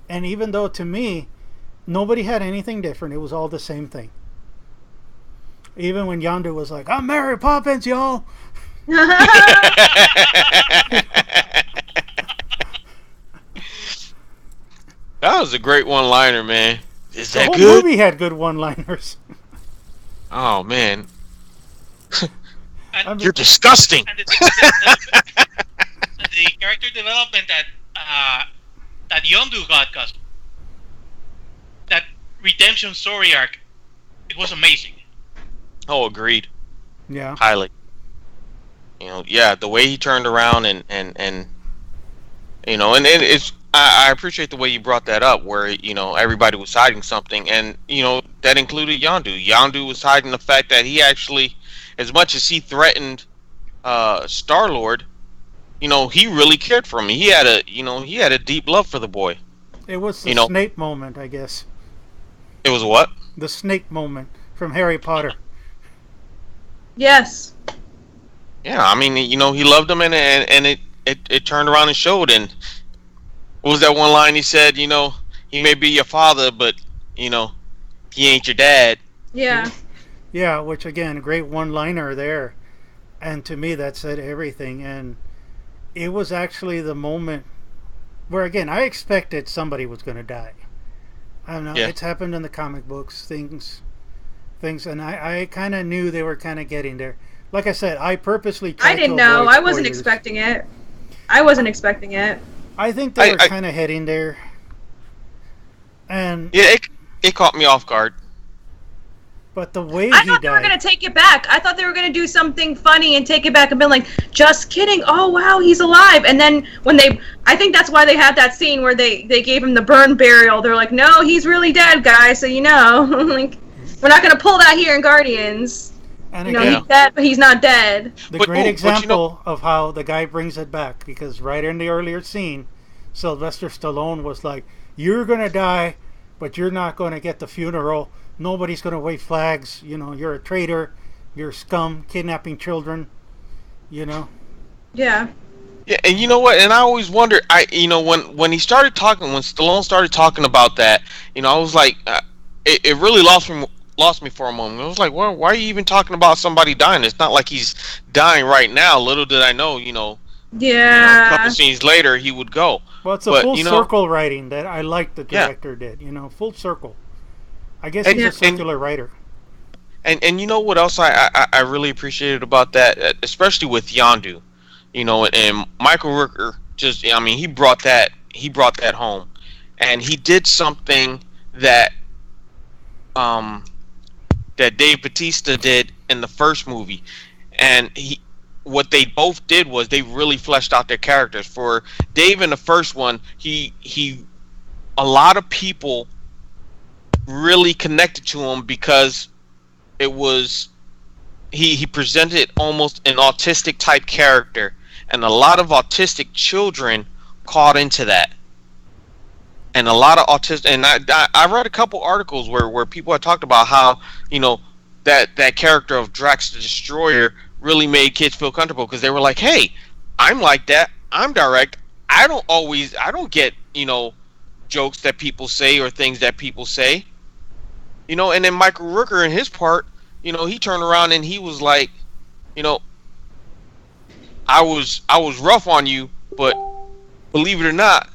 And even though to me, nobody had anything different, it was all the same thing. Even when Yondu was like, I'm Mary Poppins, y'all. That was a great one-liner, man. Is that good? The movie had good one-liners. Oh, man. And you're disgusting. And the character development that Yondu got, cause that redemption story arc, it was amazing. Oh, agreed. Yeah. Highly. The way he turned around and it's I appreciate the way you brought that up, where everybody was hiding something, and that included Yondu. Yondu was hiding the fact that he actually, as much as he threatened Star-Lord, he really cared for him. He had a deep love for the boy. It was the Snape moment, I guess. It was what? The Snape moment from Harry Potter. Yes. Yeah, I mean, he loved him, and it turned around and showed. And what was that one line he said? He may be your father, but he ain't your dad. Yeah. Yeah, which again, a great one-liner there, and to me that said everything. And it was actually the moment where, again, I expected somebody was going to die. I don't know. Yeah. It's happened in the comic books, things, and I kind of knew they were kind of getting there. Like I said, I purposely tried I didn't know. I wasn't expecting it. I think they were kind of heading there. And yeah, it caught me off guard. But the way I thought they were going to take it back. I thought they were going to do something funny and take it back and be like, just kidding. Oh, wow, he's alive. And then I think that's why they had that scene where they gave him the burn burial. They're like, no, he's really dead, guys. So, like, we're not going to pull that here in Guardians. And he's dead, but he's not dead. The great example of how the guy brings it back, because right in the earlier scene, Sylvester Stallone was like, you're going to die, but you're not going to get the funeral. Nobody's going to wave flags. You're a traitor. You're scum, kidnapping children. Yeah. Yeah, and you know what? And I always wonder, when he started talking, when Stallone started talking about that, I was like, it really lost me for a moment. I was like, well, why are you even talking about somebody dying? It's not like he's dying right now. Little did I know, Yeah. a couple scenes later he would go. Well, it's a full circle writing that I like the director did. Full circle. I guess he's a circular writer. And you know what else I really appreciated about that, especially with Yondu, and Michael Rooker he brought that home, and he did something that that Dave Bautista did in the first movie, and what they both did was they really fleshed out their characters. For Dave in the first one, he a lot of people really connected to him because it was he presented almost an autistic type character, and a lot of autistic children caught into that. And a lot of autistic, and I read a couple articles where people had talked about how, that character of Drax the Destroyer really made kids feel comfortable, because they were like, hey, I'm like that, I'm direct, I don't get jokes that people say or things that people say, and then Michael Rooker in his part, he turned around and he was like, I was rough on you, but believe it or not,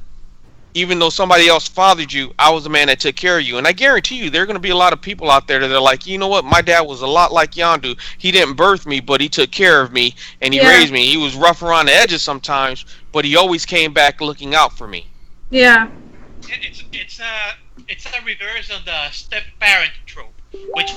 even though somebody else fathered you, I was the man that took care of you. And I guarantee you, there are going to be a lot of people out there that are like, you know what, my dad was a lot like Yondu. He didn't birth me, but he took care of me, and he raised me. He was rough around the edges sometimes, but he always came back looking out for me. Yeah. It's a reverse of the step-parent trope, which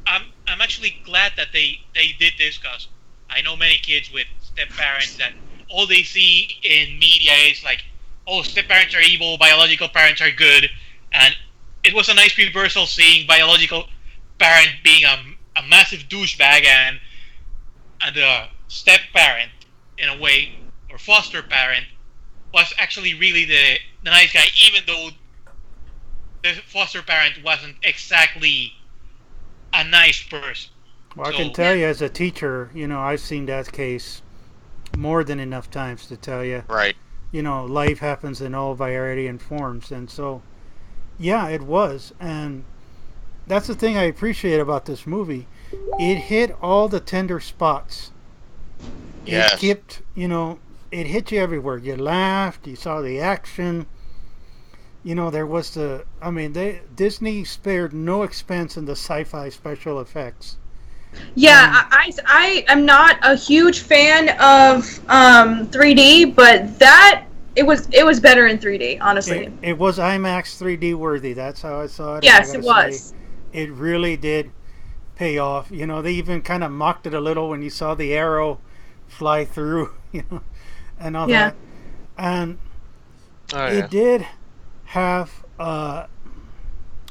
I'm actually glad that they did this, because I know many kids with step-parents that all they see in media is like, oh, step-parents are evil, biological parents are good, and it was a nice reversal seeing biological parent being a massive douchebag, and the step-parent, in a way, or foster parent, was actually really the nice guy, even though the foster parent wasn't exactly a nice person. Well, I can tell you as a teacher, I've seen that case more than enough times to tell you. Right. Life happens in all variety and forms. And so, yeah, it was. And that's the thing I appreciate about this movie. It hit all the tender spots. Yes. It kept, it hit you everywhere. You laughed, you saw the action. There was Disney spared no expense in the sci-fi special effects. Yeah, I am not a huge fan of 3D, but it was better in 3D, honestly. It was IMAX 3D worthy. That's how I saw it. Yes, it was. It really did pay off. They even kind of mocked it a little when you saw the arrow fly through, and all that. And it did have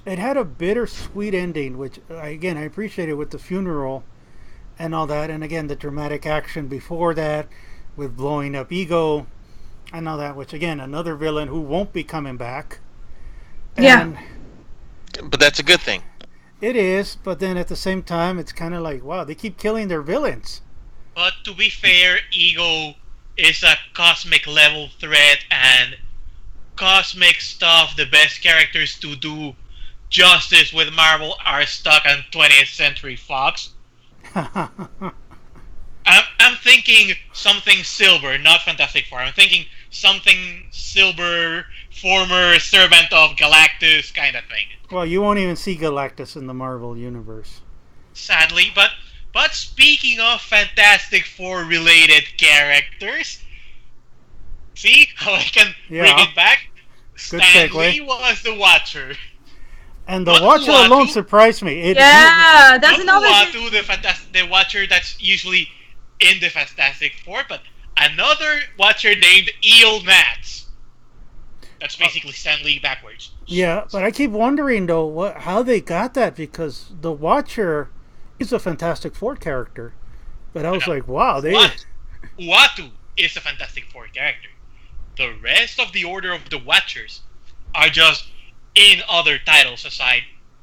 it had a bittersweet ending, which again I appreciated with the funeral and all that, and again the dramatic action before that with blowing up Ego and all that, which again another villain who won't be coming back. And but that's a good thing. It is, but then at the same time it's kind of like, wow, they keep killing their villains. But to be fair, Ego is a cosmic level threat, and cosmic stuff, the best characters to do justice with Marvel are stuck on 20th Century Fox. I'm thinking something Silver, not Fantastic Four. I'm thinking something Silver, former servant of Galactus kind of thing. Well, you won't even see Galactus in the Marvel universe. Sadly, but speaking of Fantastic Four related characters, see how I can bring it back? Good Stan segue. Lee was the Watcher. And the Watcher alone surprised me. That's another thing. The Watcher that's usually in the Fantastic Four, but another Watcher named Eel Mats. That's basically Stan Lee backwards. Yeah, but I keep wondering though how they got that, because the Watcher is a Fantastic Four character. But I was like, wow, Uatu is a Fantastic Four character. The rest of the Order of the Watchers are just in other titles aside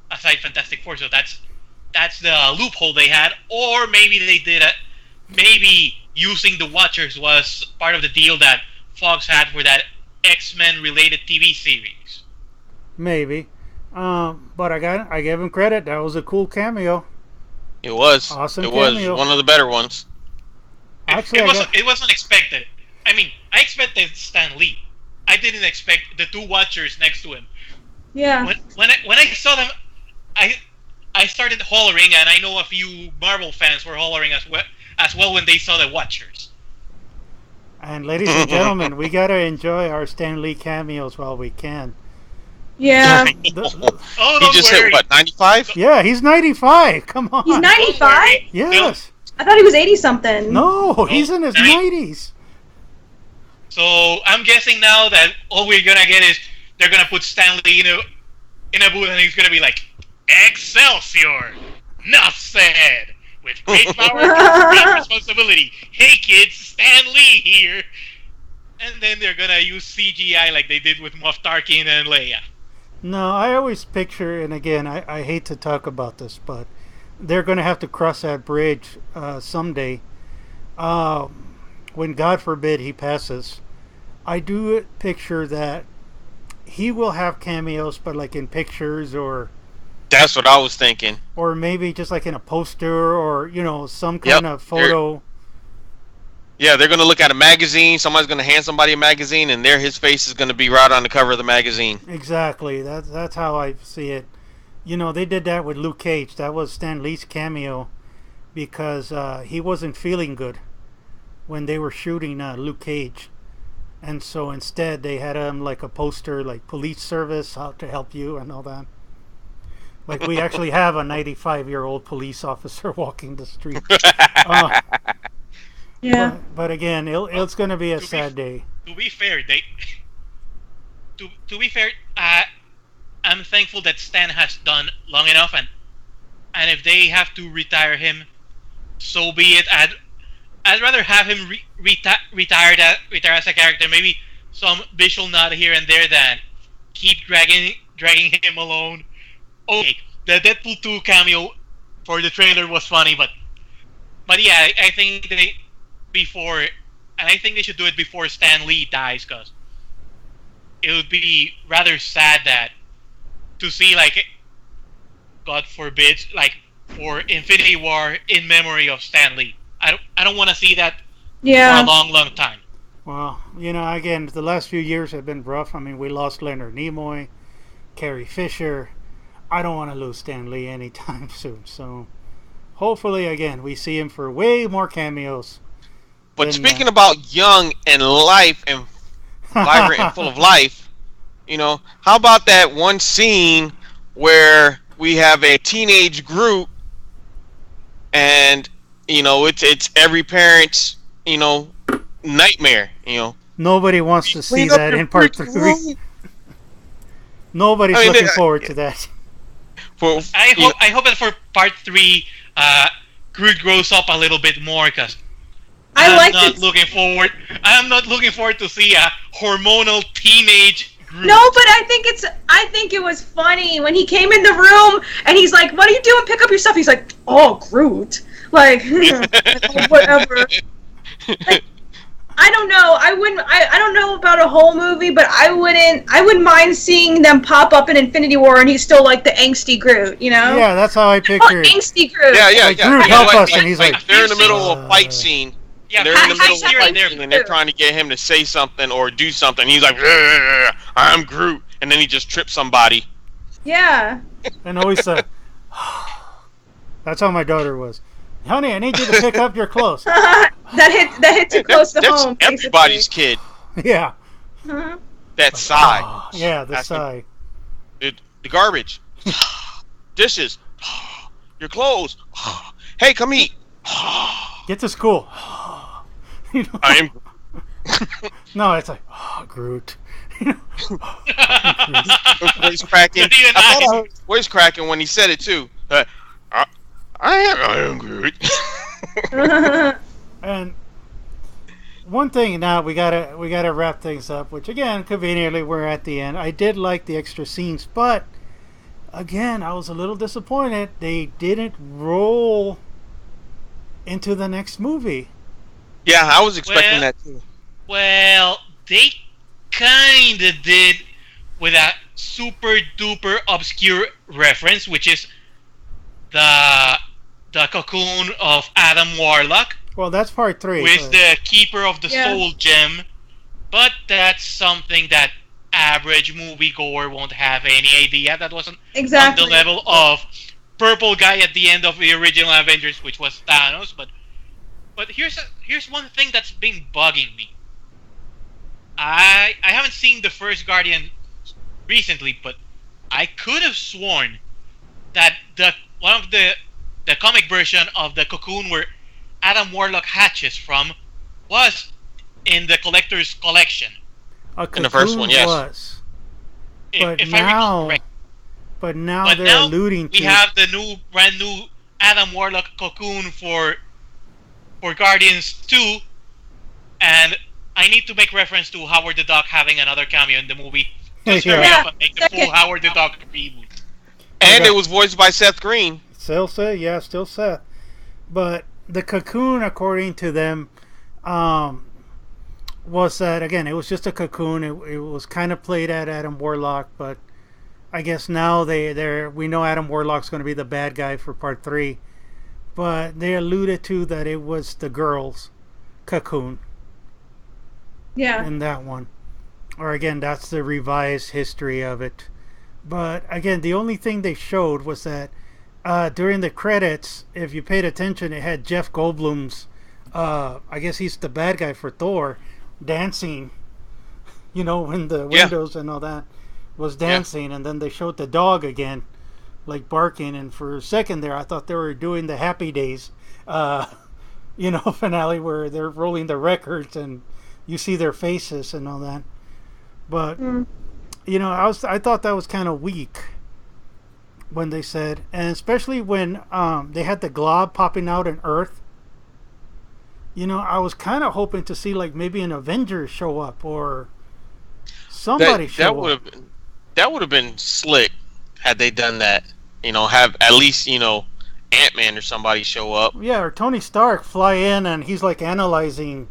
Fantastic Four. So that's the loophole they had, or maybe they did it. Maybe using the Watchers was part of the deal that Fox had for that X-Men related TV series. Maybe, but I gave him credit. That was a cool cameo. It was awesome. It cameo. was one of the better ones. Actually, it wasn't expected. I mean, I expected Stan Lee. I didn't expect the two Watchers next to him. Yeah. When I saw them, I started hollering, and I know a few Marvel fans were hollering as well when they saw the Watchers. And ladies and gentlemen, we gotta enjoy our Stan Lee cameos while we can. Yeah. He just hit what, 95? Yeah, he's 95. Come on. He's 95? Yes. I thought he was 80-something. No, he's in his 90s. So I'm guessing now that all we're gonna get is they're gonna put Stanley in a booth and he's gonna be like, Excelsior! Enough said! With great power comes great responsibility. Hey kids, Stan Lee here! And then they're gonna use CGI like they did with Moff Tarkin and Leia. No, I always picture, and again, I hate to talk about this, but they're going to have to cross that bridge someday. When, God forbid, he passes, I do picture that he will have cameos, but like in pictures or... That's what I was thinking. Or maybe just like in a poster or, some kind of photo. Yeah, they're going to look at a magazine. Somebody's going to hand somebody a magazine, and his face is going to be right on the cover of the magazine. Exactly. That's how I see it. They did that with Luke Cage. That was Stan Lee's cameo because he wasn't feeling good when they were shooting Luke Cage. And so instead they had him like a poster, like police service, how to help you and all that. Like we actually have a 95-year-old police officer walking the street. Yeah. But again, it's going to be a sad day. To be fair, I'm thankful that Stan has done long enough, and if they have to retire him, so be it. I'd rather have him retire as a character, maybe some visual nod here and there, than keep dragging him alone. Okay, the Deadpool 2 cameo for the trailer was funny, but yeah, I think I think they should do it before Stan Lee dies, because it would be rather sad to see, like, God forbid, like, for Infinity War in memory of Stan Lee. I don't want to see that for a long, long time. Well, again, the last few years have been rough. I mean, we lost Leonard Nimoy, Carrie Fisher. I don't want to lose Stan Lee anytime soon. So, hopefully, again, we see him for way more cameos. But speaking about young and life and vibrant and full of life, how about that one scene where we have a teenage Groot and, it's every parent's, nightmare, Nobody wants to see that in part 3. Nobody's looking forward to that. I hope that for part 3, Groot grows up a little bit more, because I'm not looking forward to see a hormonal teenage Groot. No, but I think it was funny when he came in the room and he's like, "What are you doing? Pick up your stuff." He's like, "Oh, Groot." Like, whatever. Like, I don't know. I don't know about a whole movie, but I wouldn't mind seeing them pop up in Infinity War and he's still like the angsty Groot, Yeah, that's how I picture it. Angsty Groot. Yeah. Groot, help us, and he's like, they're in the middle of a fight scene. Yeah, they're in the middle of a fight scene, and they're trying to get him to say something or do something. He's like, "I'm Groot," and then he just trips somebody. Yeah. And always that's how my daughter was. Honey, I need you to pick up your clothes. that hit too close to home. That's everybody's kid. Yeah. That sigh. Yeah, the sigh. The garbage. Dishes. Your clothes. Hey, come eat. Get to school. I am. No, it's like, Groot. Voice cracking. Voice cracking when he said it too. I am Groot. And one thing now we gotta wrap things up, which again conveniently we're at the end. I did like the extra scenes, but again I was a little disappointed they didn't roll into the next movie. Yeah, I was expecting that too. Well, they kinda did with a super duper obscure reference, which is the cocoon of Adam Warlock. Well, that's part 3. With the Keeper of the Soul gem. But that's something that average moviegoer won't have any idea. That wasn't on the level of purple guy at the end of the original Avengers, which was Thanos. But here's one thing that's been bugging me. I haven't seen the first Guardian recently, but I could have sworn that one of the comic version of the cocoon where Adam Warlock hatches from was in the collector's collection. In the first one, yes. Was. But if I recall correctly. But now they're alluding to... we have the brand new Adam Warlock cocoon for Guardians 2, and I need to make reference to Howard the Duck having another cameo in the movie. Just hurry up and make the full Howard the Duck reboot. And it was voiced by Seth Green. Still Seth. But the cocoon, according to them, was that, again, it was just a cocoon. It was kind of played at Adam Warlock, but I guess now we know Adam Warlock's going to be the bad guy for part 3. But they alluded to that it was the girl's cocoon. Yeah. In that one. Or again, that's the revised history of it. But again, the only thing they showed was that during the credits, if you paid attention, it had Jeff Goldblum's, I guess he's the bad guy for Thor, dancing, when the windows and all that was dancing. And then they showed the dog again, like barking. And for a second there, I thought they were doing the Happy Days, finale where they're rolling the records and you see their faces and all that. But, I thought that was kind of weak when they said, and especially when they had the glob popping out in Earth. I was kind of hoping to see like maybe an Avengers show up or somebody show up. That would have been slick had they done that. Have at least, Ant-Man or somebody show up. Yeah, or Tony Stark fly in and he's like analyzing,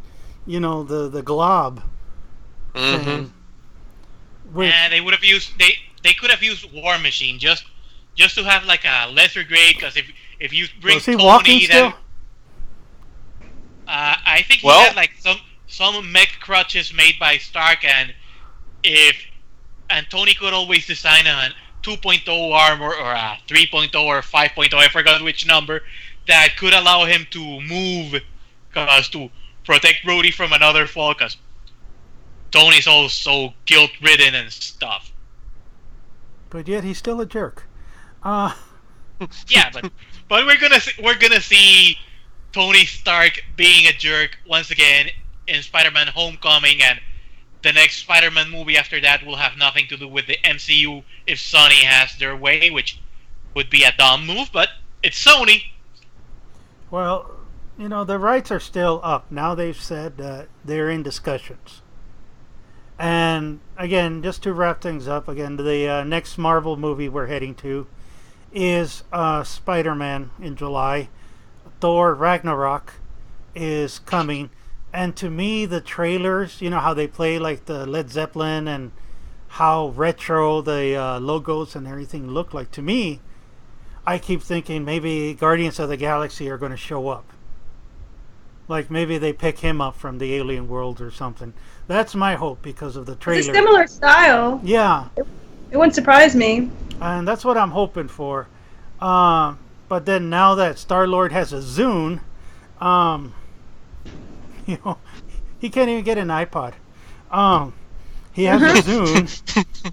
the glob. Mm-hmm. And they would have used they could have used War Machine just to have like a lesser grade, because if you bring was he Tony, walking still? I think he had like some mech crutches made by Stark, and Tony could always design a 2.0 armor or a 3.0 or 5.0, I forgot which number, that could allow him to move, to protect Rhodey from another fall, because Tony's also guilt-ridden and stuff. But yet he's still a jerk. Yeah, but we're gonna see Tony Stark being a jerk once again in Spider-Man: Homecoming, and the next Spider-Man movie after that will have nothing to do with the MCU if Sony has their way, which would be a dumb move, but it's Sony. Well, the rights are still up. Now they've said that they're in discussions. And again, just to wrap things up, the next Marvel movie we're heading to is Spider-Man in July. Thor Ragnarok is coming. And to me, the trailers, how they play like the Led Zeppelin and how retro the logos and everything look like. To me, I keep thinking maybe Guardians of the Galaxy are going to show up. Like maybe they pick him up from the alien world or something. That's my hope because of the trailer. It's a similar style. Yeah. It wouldn't surprise me. And that's what I'm hoping for. But then now that Star-Lord has a Zune, he can't even get an iPod. He has a Zune.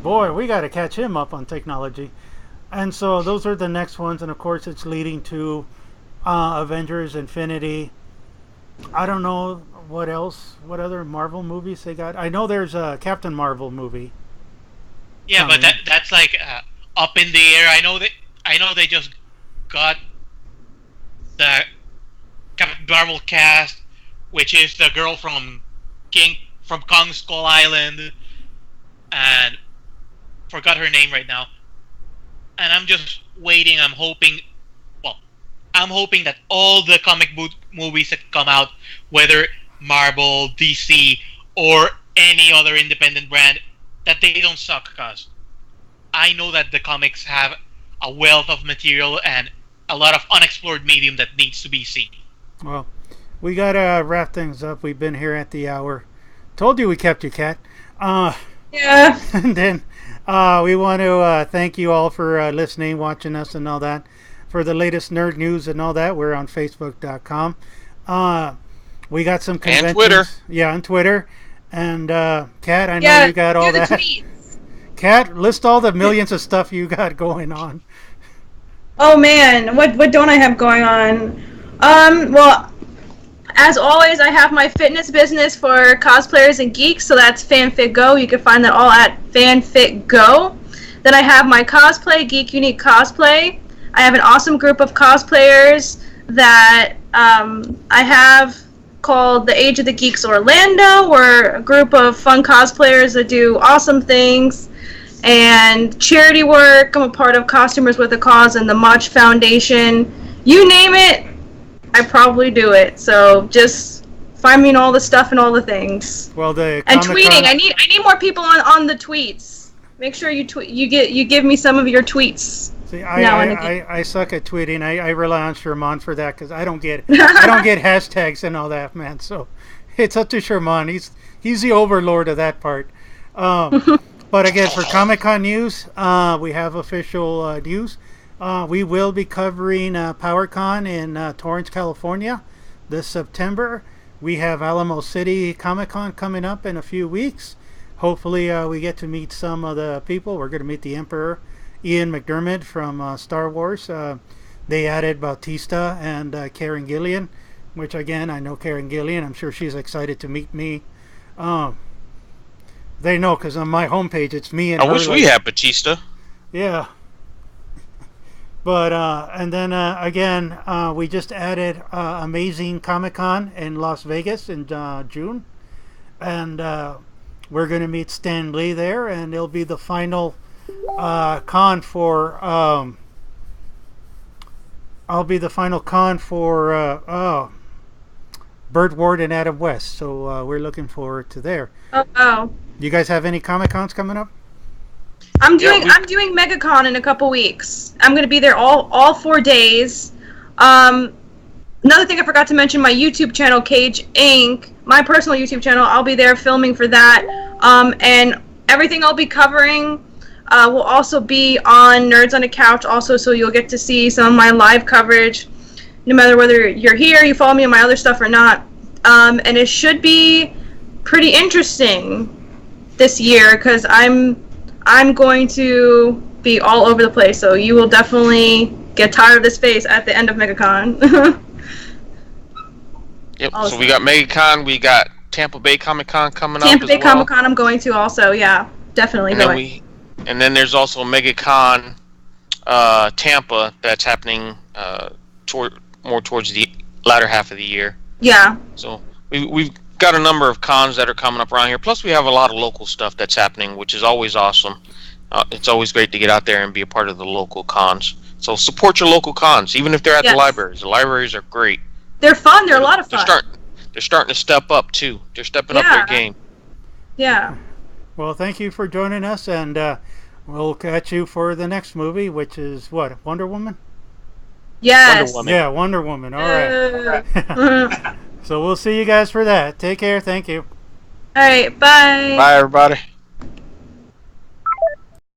Boy, we got to catch him up on technology. And so those are the next ones. And of course, it's leading to Avengers Infinity. I don't know what else. What other Marvel movies they got? I know there's a Captain Marvel movie. Yeah, coming. But that's like up in the air. I know they just got the Captain Marvel cast, which is the girl from Kong Skull Island, and forgot her name right now. And I'm just waiting. I'm hoping that all the comic book movies that come out, whether Marvel, DC, or any other independent brand, that they don't suck, because I know that the comics have a wealth of material and a lot of unexplored medium that needs to be seen. Well, we got to wrap things up. We've been here at the hour. Told you we kept you, Kat. Yeah. And then we want to thank you all for listening, watching us, and all that. For the latest nerd news and all that, we're on Facebook.com. We got some conventions. And Twitter. Yeah, on Twitter. And Kat, I know you got all that. Tweets. Kat, list all the millions of stuff you got going on. Oh man, what don't I have going on? Well, as always, I have my fitness business for cosplayers and geeks, so that's FanFit Go. You can find that all at FanFit Go. Then I have my cosplay, Geek Unique Cosplay. I have an awesome group of cosplayers that I have called the Age of the Geeks Orlando. We're a group of fun cosplayers that do awesome things and charity work. I'm a part of Costumers with a Cause and the Much Foundation. You name it, I probably do it. So just find me in all the stuff and all the things. Well, the and tweeting. I need more people on the tweets. Make sure you tweet. You give me some of your tweets. See, I suck at tweeting. I rely on Chermone for that because I don't get hashtags and all that, man. So it's up to Chermone. He's the overlord of that part. But again, for Comic-Con news, we have official news. We will be covering PowerCon in Torrance, California this September. We have Alamo City Comic-Con coming up in a few weeks. Hopefully we get to meet some of the people. We're going to meet the Emperor, Ian McDiarmid from Star Wars. They added Bautista and Karen Gillian, which again, I know Karen Gillian. I'm sure she's excited to meet me. They know because on my homepage it's me and I wish we had Bautista. Yeah. But, and then again, we just added Amazing Comic-Con in Las Vegas in June. And we're going to meet Stan Lee there, and it'll be the final con for I'll be the final con for Burt Ward and Adam West. So we're looking forward to there. Oh wow! You guys have any Comic Cons coming up? I'm doing MegaCon in a couple weeks. I'm going to be there all 4 days. Another thing I forgot to mention, my YouTube channel, Cage Inc., my personal YouTube channel, I'll be there filming for that. And everything I'll be covering will also be on Nerds on a Couch also, so you'll get to see some of my live coverage, no matter whether you're here, you follow me on my other stuff or not. And it should be pretty interesting this year, because I'm going to be all over the place, so you will definitely get tired of this face at the end of MegaCon. Yep. Awesome. So we got MegaCon, we got Tampa Bay Comic Con coming up. Tampa Bay Comic Con, I'm going to also. Yeah, definitely going. And then there's also MegaCon Tampa that's happening more towards the latter half of the year. Yeah. So we've got a number of cons that are coming up around here. Plus, we have a lot of local stuff that's happening, which is always awesome. It's always great to get out there and be a part of the local cons. So support your local cons, even if they're at the libraries. The libraries are great. They're fun. They're a lot of fun. They're starting to step up, too. They're stepping up their game. Yeah. Well, thank you for joining us, and we'll catch you for the next movie, which is, what, Wonder Woman? Yes. Wonder Woman. Yeah, Wonder Woman. All right. So we'll see you guys for that. Take care. Thank you. All right. Bye. Bye, everybody.